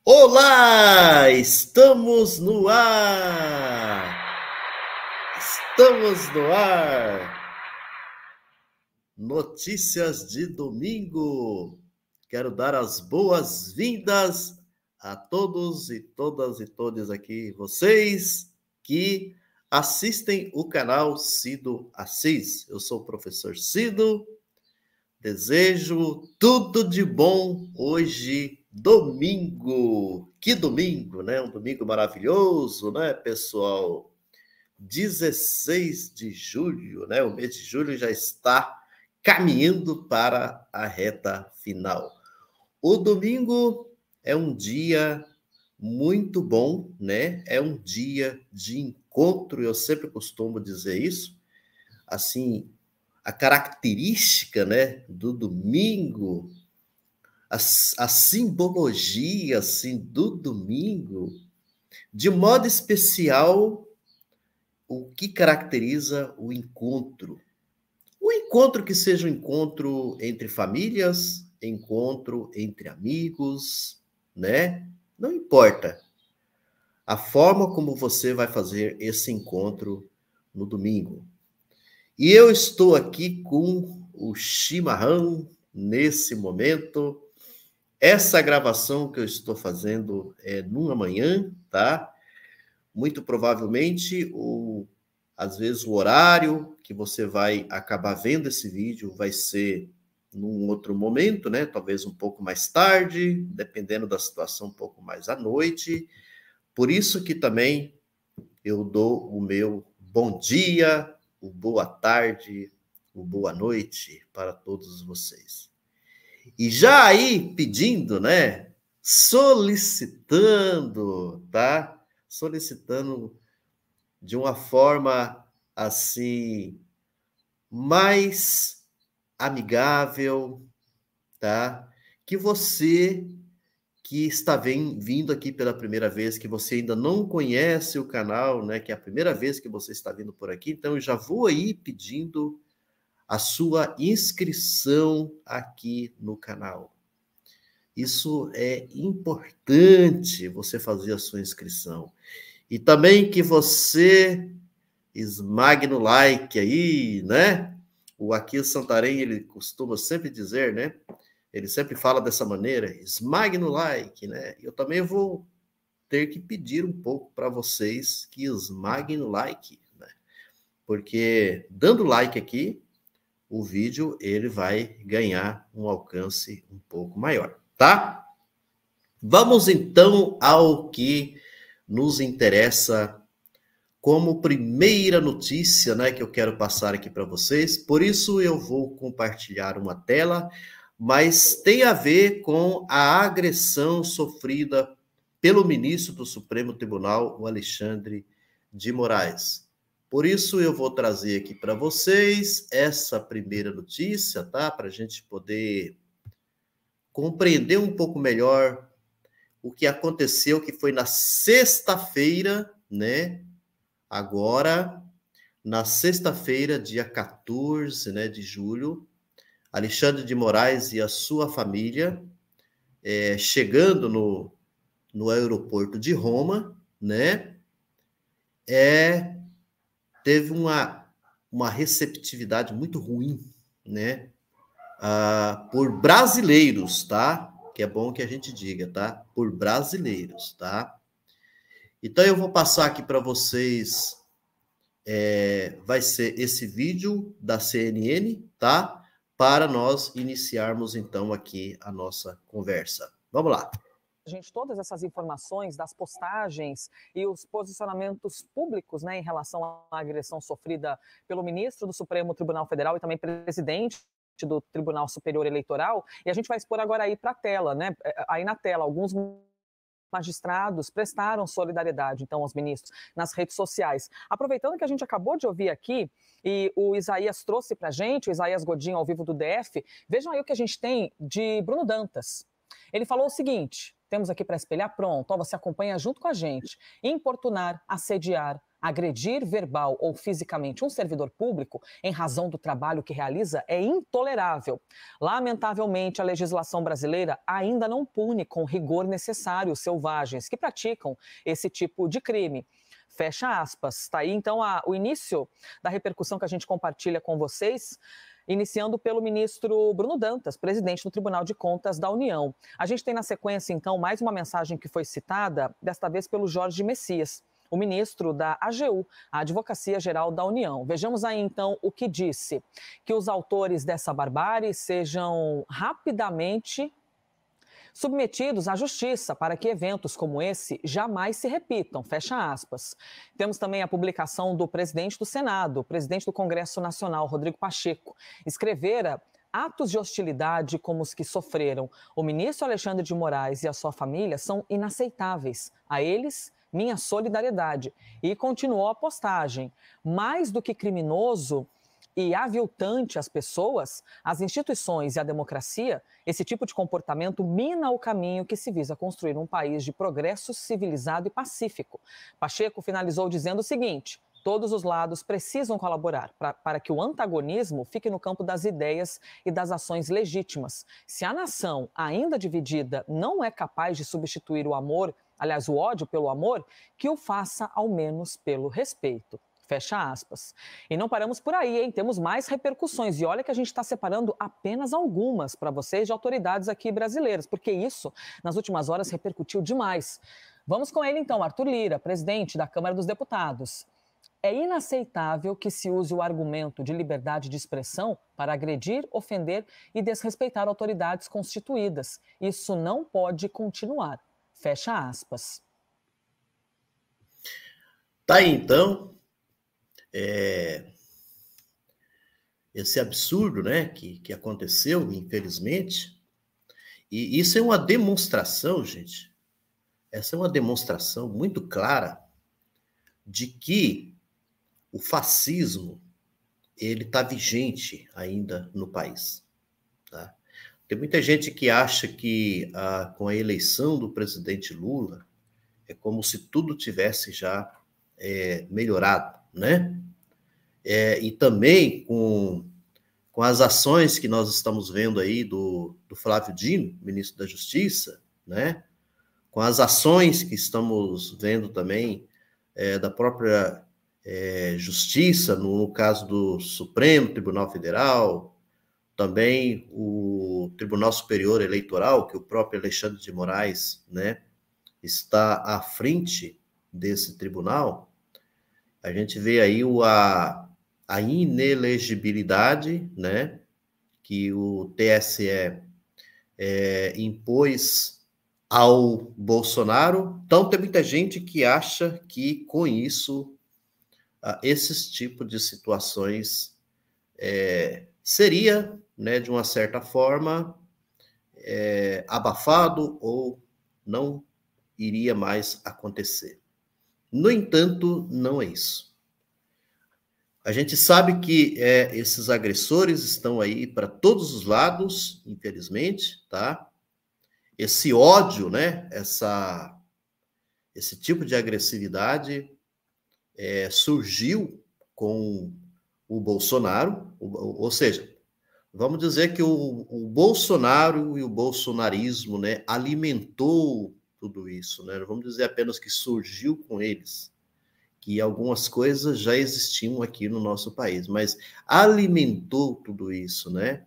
Olá, estamos no ar! Estamos no ar! Notícias de domingo. Quero dar as boas-vindas a todos e todas e todos aqui, vocês que assistem o canal Cido Assis. Eu sou o professor Cido. Desejo tudo de bom hoje, domingo. Que domingo, né? Um domingo maravilhoso, né, pessoal? 16 de julho, né? O mês de julho já está caminhando para a reta final. O domingo é um dia muito bom, né? É um dia de encontro, eu sempre costumo dizer isso. Assim, a característica, né, do domingo, a simbologia assim, do domingo, de modo especial, o que caracteriza o encontro. O encontro que seja um encontro entre famílias, encontro entre amigos, né? Não importa. A forma como você vai fazer esse encontro no domingo. E eu estou aqui com o chimarrão nesse momento. Essa gravação que eu estou fazendo é numa manhã, tá? Muito provavelmente, às vezes, o horário que você vai acabar vendo esse vídeo vai ser num outro momento, né? Talvez um pouco mais tarde, dependendo da situação, um pouco mais à noite. Por isso que também eu dou o meu bom dia, o boa tarde, o boa noite para todos vocês. E já aí pedindo, né? Solicitando, tá? Solicitando de uma forma assim mais amigável, tá? Que você que está vindo aqui pela primeira vez, que você ainda não conhece o canal, né? Que é a primeira vez que você está vindo por aqui, então eu já vou aí pedindo a sua inscrição aqui no canal. Isso é importante, você fazer a sua inscrição. E também que você esmague no like aí, né? O Aqui Santarém, ele costuma sempre dizer, né? Ele sempre fala dessa maneira, esmague no like, né? Eu também vou ter que pedir um pouco para vocês que esmaguem no like, né? Porque dando like aqui, o vídeo ele vai ganhar um alcance um pouco maior, tá? Vamos então ao que nos interessa como primeira notícia, né, que eu quero passar aqui para vocês. Por isso eu vou compartilhar uma tela, mas tem a ver com a agressão sofrida pelo ministro do Supremo Tribunal, o Alexandre de Moraes. Por isso eu vou trazer aqui para vocês essa primeira notícia, tá? Para a gente poder compreender um pouco melhor o que aconteceu, que foi na sexta-feira, né? Agora, na sexta-feira, dia 14, né, de julho, Alexandre de Moraes e a sua família, chegando no aeroporto de Roma, né, teve uma receptividade muito ruim, né, por brasileiros, tá? Que é bom que a gente diga, tá? Por brasileiros, tá? Então eu vou passar aqui para vocês, vai ser esse vídeo da CNN, tá? Para nós iniciarmos então aqui a nossa conversa. Vamos lá. Gente, todas essas informações das postagens e os posicionamentos públicos, né, em relação à agressão sofrida pelo ministro do Supremo Tribunal Federal e também presidente do Tribunal Superior Eleitoral, e a gente vai expor agora aí para a tela, né? Aí na tela, alguns magistrados prestaram solidariedade, então, aos ministros nas redes sociais. Aproveitando que a gente acabou de ouvir aqui, e o Isaías trouxe para a gente, o Isaías Godinho, ao vivo do DF, vejam aí o que a gente tem de Bruno Dantas. Ele falou o seguinte: temos aqui para espelhar, pronto, ó, você acompanha junto com a gente. Importunar, assediar, Agredir verbal ou fisicamente um servidor público em razão do trabalho que realiza é intolerável. Lamentavelmente, a legislação brasileira ainda não pune com o rigor necessário os selvagens que praticam esse tipo de crime. Fecha aspas. Está aí, então, o início da repercussão que a gente compartilha com vocês, iniciando pelo ministro Bruno Dantas, presidente do Tribunal de Contas da União. A gente tem na sequência, então, mais uma mensagem que foi citada, desta vez pelo Jorge Messias, o ministro da AGU, a Advocacia Geral da União. Vejamos aí, então, o que disse: que os autores dessa barbárie sejam rapidamente submetidos à justiça para que eventos como esse jamais se repitam, fecha aspas. Temos também a publicação do presidente do Senado, presidente do Congresso Nacional, Rodrigo Pacheco, escrevera atos de hostilidade como os que sofreram o ministro Alexandre de Moraes e a sua família são inaceitáveis. A eles, minha solidariedade. E continuou a postagem. Mais do que criminoso e aviltante às pessoas, às instituições e à democracia, esse tipo de comportamento mina o caminho que se visa construir um país de progresso civilizado e pacífico. Pacheco finalizou dizendo o seguinte: todos os lados precisam colaborar para que o antagonismo fique no campo das ideias e das ações legítimas. Se a nação, ainda dividida, não é capaz de substituir o amor, aliás, o ódio pelo amor, que o faça ao menos pelo respeito. Fecha aspas. E não paramos por aí, hein? Temos mais repercussões. E olha que a gente está separando apenas algumas para vocês de autoridades aqui brasileiras, porque isso, nas últimas horas, repercutiu demais. Vamos com ele, então, Arthur Lira, presidente da Câmara dos Deputados. É inaceitável que se use o argumento de liberdade de expressão para agredir, ofender e desrespeitar autoridades constituídas. Isso não pode continuar. Fecha aspas. Tá aí, então, esse absurdo, né, que aconteceu, infelizmente, e isso é uma demonstração, gente, essa é uma demonstração muito clara de que o fascismo, ele está vigente ainda no país. Tá? Tem muita gente que acha que com a eleição do presidente Lula é como se tudo tivesse já melhorado, né? E também com as ações que nós estamos vendo aí do Flávio Dino, ministro da Justiça, né? Com as ações que estamos vendo também da própria Justiça, no caso do Supremo Tribunal Federal, também o Tribunal Superior Eleitoral, que o próprio Alexandre de Moraes, né, está à frente desse tribunal. A gente vê aí a inelegibilidade, né, que o TSE impôs ao Bolsonaro. Então, tem muita gente que acha que, com isso, esses tipos de situações seria, né, de uma certa forma, abafado ou não iria mais acontecer. No entanto, não é isso. A gente sabe que esses agressores estão aí para todos os lados, infelizmente, tá? Esse ódio, né? Esse tipo de agressividade surgiu com o Bolsonaro, ou seja, vamos dizer que o Bolsonaro e o bolsonarismo, né, alimentou tudo isso, né? Não vamos dizer apenas que surgiu com eles, que algumas coisas já existiam aqui no nosso país, mas alimentou tudo isso, né?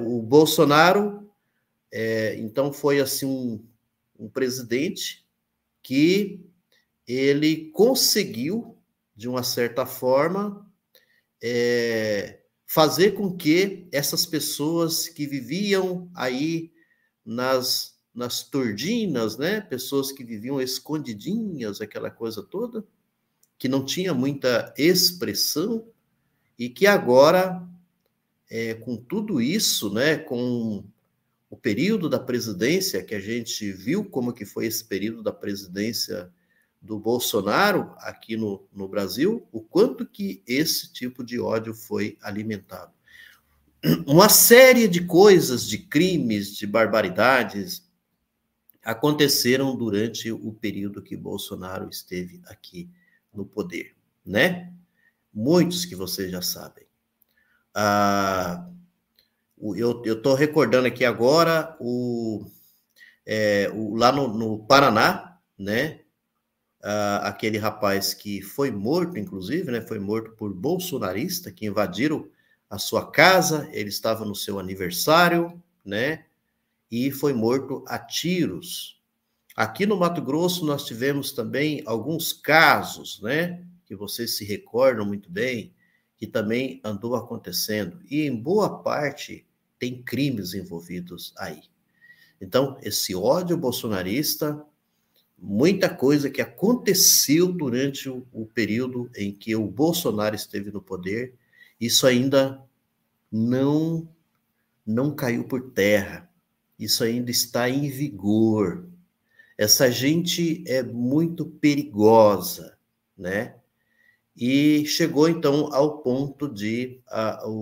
O Bolsonaro, então, foi assim um presidente que ele conseguiu, de uma certa forma, fazer com que essas pessoas que viviam aí nas turdinas, né? Pessoas que viviam escondidinhas, aquela coisa toda, que não tinha muita expressão, e que agora, com tudo isso, né? Com o período da presidência, que a gente viu como que foi esse período da presidência do Bolsonaro aqui no Brasil, o quanto que esse tipo de ódio foi alimentado. Uma série de coisas, de crimes, de barbaridades aconteceram durante o período que Bolsonaro esteve aqui no poder, né? Muitos que vocês já sabem. Eu estou recordando aqui agora lá no Paraná, né? Aquele rapaz que foi morto, inclusive, né? Foi morto por bolsonaristas que invadiram a sua casa. Ele estava no seu aniversário, né? E foi morto a tiros. Aqui no Mato Grosso nós tivemos também alguns casos, né? Que vocês se recordam muito bem, que também andou acontecendo. E em boa parte tem crimes envolvidos aí. Então, esse ódio bolsonarista, muita coisa que aconteceu durante o período em que o Bolsonaro esteve no poder, isso ainda não caiu por terra. Isso ainda está em vigor. Essa gente é muito perigosa, né? E chegou, então, ao ponto de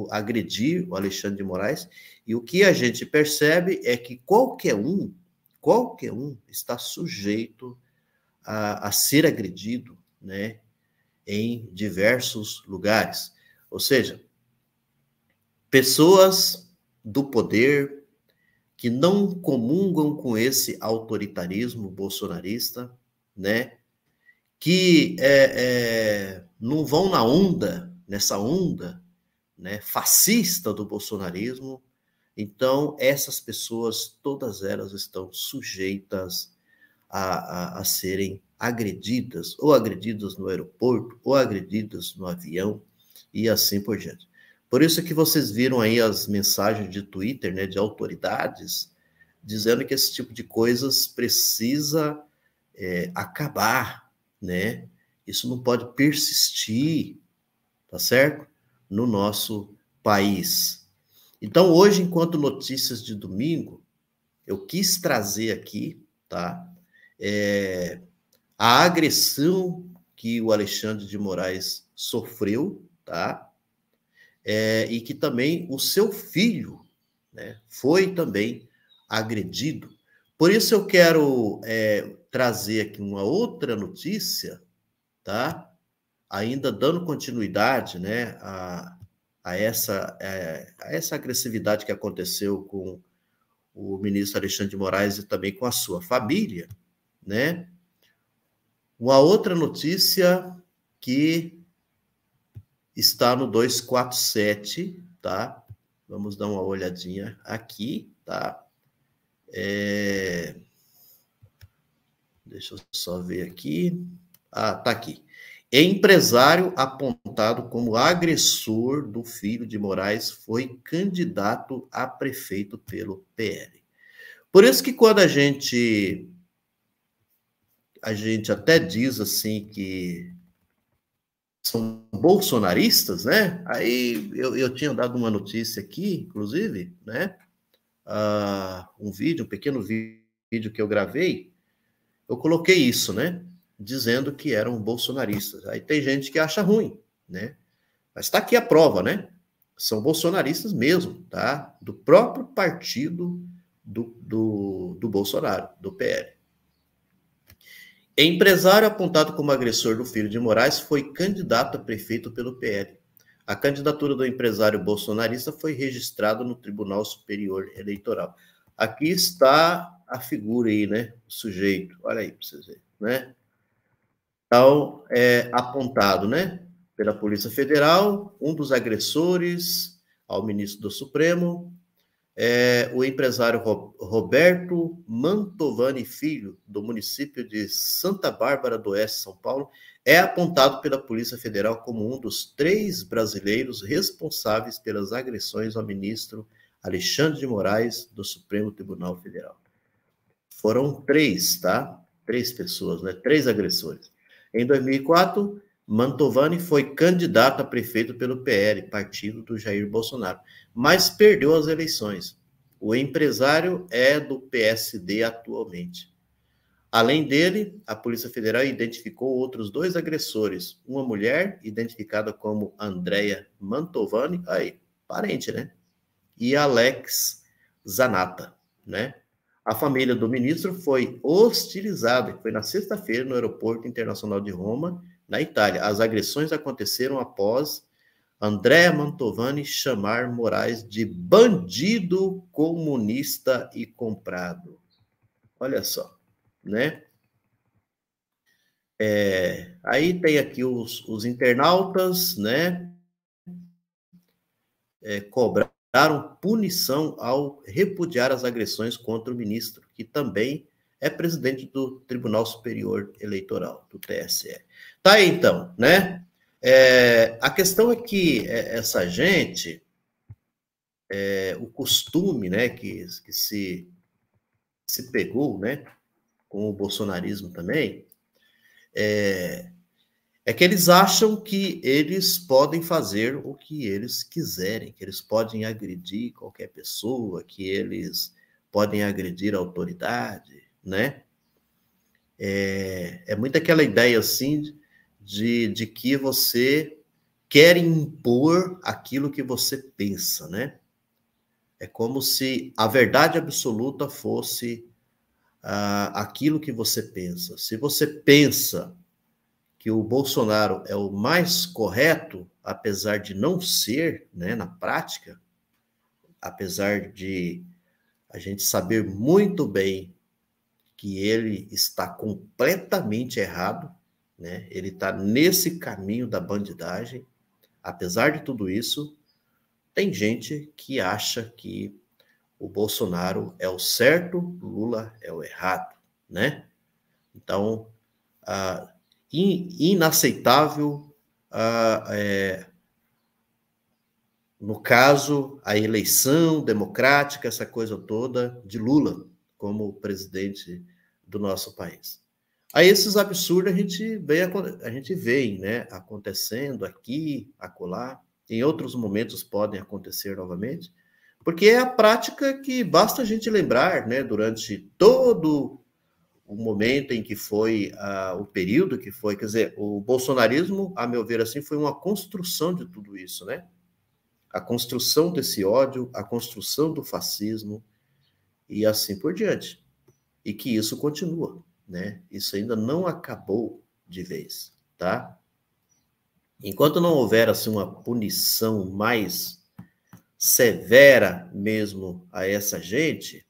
agredir o Alexandre de Moraes. E o que a gente percebe é que qualquer um está sujeito a ser agredido, né? Em diversos lugares. Ou seja, pessoas do poder que não comungam com esse autoritarismo bolsonarista, né? Que não vão nessa onda, né, fascista do bolsonarismo. Então, essas pessoas, todas elas estão sujeitas a serem agredidas, ou agredidas no aeroporto, ou agredidas no avião, e assim por diante. Por isso que vocês viram aí as mensagens de Twitter, né, de autoridades, dizendo que esse tipo de coisas precisa acabar, né? Isso não pode persistir, tá certo? No nosso país. Então, hoje, enquanto notícias de domingo, eu quis trazer aqui, tá? A agressão que o Alexandre de Moraes sofreu, tá? E que também o seu filho, né, foi também agredido. Por isso eu quero trazer aqui uma outra notícia, tá? Ainda dando continuidade, né, a essa agressividade que aconteceu com o ministro Alexandre de Moraes e também com a sua família, né? Uma outra notícia que está no 247, tá? Vamos dar uma olhadinha aqui, tá? Deixa eu só ver aqui. Tá aqui. Empresário apontado como agressor do filho de Moraes foi candidato a prefeito pelo PL. Por isso que quando a gente até diz assim que são bolsonaristas, né? Aí eu tinha dado uma notícia aqui, inclusive, né? Um pequeno vídeo que eu gravei, eu coloquei isso, né? Dizendo que eram bolsonaristas. Aí tem gente que acha ruim, né? Mas está aqui a prova, né? São bolsonaristas mesmo, tá? Do próprio partido do Bolsonaro, do PL. Empresário apontado como agressor do filho de Moraes foi candidato a prefeito pelo PL. A candidatura do empresário bolsonarista foi registrada no Tribunal Superior Eleitoral. Aqui está a figura aí, né? O sujeito. Olha aí para vocês verem, né? Então, apontado, né? Pela Polícia Federal, um dos agressores ao ministro do Supremo, o empresário Roberto Mantovani Filho, do município de Santa Bárbara do Oeste, São Paulo, é apontado pela Polícia Federal como um dos 3 brasileiros responsáveis pelas agressões ao ministro Alexandre de Moraes, do Supremo Tribunal Federal. Foram 3, tá? 3 pessoas, né? 3 agressores. Em 2004, Mantovani foi candidato a prefeito pelo PL, partido do Jair Bolsonaro, mas perdeu as eleições. O empresário é do PSD atualmente. Além dele, a Polícia Federal identificou outros 2 agressores, uma mulher, identificada como Andréia Mantovani, aí, parente, né? E Alex Zanata, né? A família do ministro foi hostilizada, foi na sexta-feira no Aeroporto Internacional de Roma, na Itália. As agressões aconteceram após Andrea Mantovani chamar Moraes de bandido comunista e comprado. Olha só, né? Aí tem aqui os internautas, né? Cobraram punição ao repudiar as agressões contra o ministro, que também é presidente do Tribunal Superior Eleitoral, do TSE. Tá aí, então, né? A questão é que essa gente, o costume, né, que se pegou, né, com o bolsonarismo também, é que eles acham que eles podem fazer o que eles quiserem, que eles podem agredir qualquer pessoa, que eles podem agredir a autoridade, né? É muito aquela ideia, assim, de que você quer impor aquilo que você pensa, né? É como se a verdade absoluta fosse aquilo que você pensa. Se você pensa que o Bolsonaro é o mais correto, apesar de não ser, né, na prática, apesar de a gente saber muito bem que ele está completamente errado, né? Ele está nesse caminho da bandidagem. Apesar de tudo isso, tem gente que acha que o Bolsonaro é o certo, Lula é o errado, né? Então, inaceitável, no caso, a eleição democrática, essa coisa toda de Lula como presidente do nosso país. Aí esses absurdos a gente vê, né, acontecendo aqui, acolá, em outros momentos podem acontecer novamente, porque é a prática que basta a gente lembrar, né, durante todo o momento em que foi o período que foi, quer dizer, o bolsonarismo, a meu ver assim, foi uma construção de tudo isso, né? A construção desse ódio, a construção do fascismo e assim por diante. E que isso continua, né? Isso ainda não acabou de vez, tá? Enquanto não houver assim uma punição mais severa mesmo a essa gente,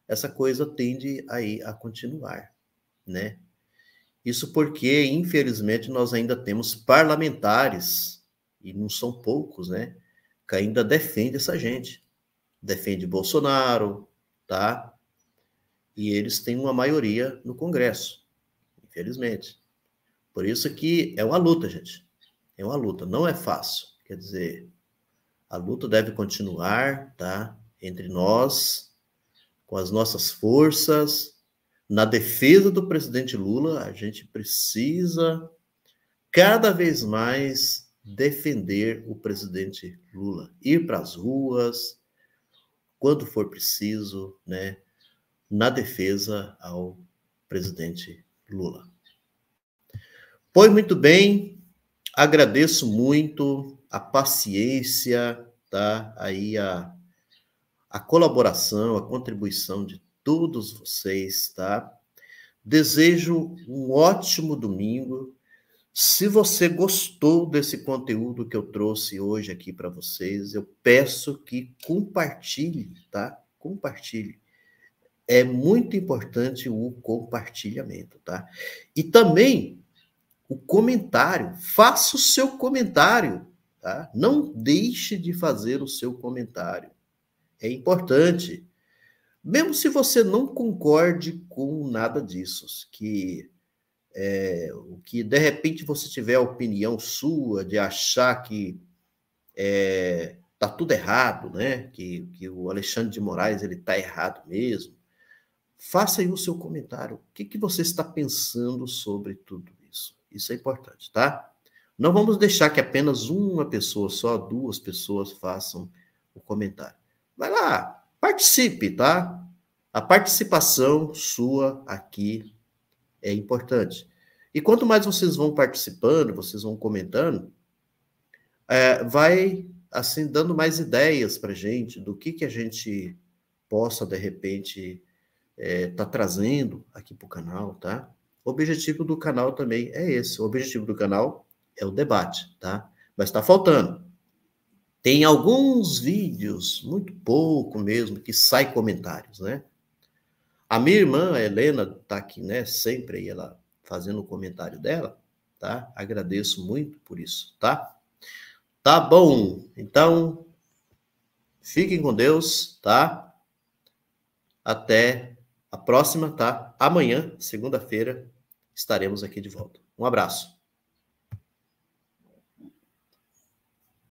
essa coisa tende aí a continuar, né? Isso porque, infelizmente, nós ainda temos parlamentares, e não são poucos, né? Que ainda defende essa gente. Defende Bolsonaro, tá? E eles têm uma maioria no Congresso, infelizmente. Por isso que é uma luta, gente. É uma luta, não é fácil. Quer dizer, a luta deve continuar, tá? Entre nós, com as nossas forças, na defesa do presidente Lula, a gente precisa cada vez mais defender o presidente Lula, ir para as ruas, quando for preciso, né, na defesa ao presidente Lula. Pois muito bem, agradeço muito a paciência, tá? Aí a colaboração, a contribuição de todos vocês, tá? Desejo um ótimo domingo. Se você gostou desse conteúdo que eu trouxe hoje aqui para vocês, eu peço que compartilhe, tá? Compartilhe. É muito importante o compartilhamento, tá? E também o comentário. Faça o seu comentário, tá? Não deixe de fazer o seu comentário. É importante. Mesmo se você não concorde com nada disso, o que de repente você tiver a opinião sua de achar que tá tudo errado, né? Que o Alexandre de Moraes ele tá errado mesmo. Faça aí o seu comentário. O que você está pensando sobre tudo isso? Isso é importante, tá? Não vamos deixar que apenas uma pessoa, só 2 pessoas façam o comentário. Vai lá, participe, tá? A participação sua aqui é importante. E quanto mais vocês vão participando, vocês vão comentando, vai, assim, dando mais ideias para a gente do que a gente possa, de repente, tá trazendo aqui para o canal, tá? O objetivo do canal também é esse. O objetivo do canal é o debate, tá? Mas está faltando. Tem alguns vídeos, muito pouco mesmo, que sai comentários, né? A minha irmã, a Helena, tá aqui, né? Sempre aí ela fazendo o comentário dela, tá? Agradeço muito por isso, tá? Tá bom. Então, fiquem com Deus, tá? Até a próxima, tá? Amanhã, segunda-feira, estaremos aqui de volta. Um abraço.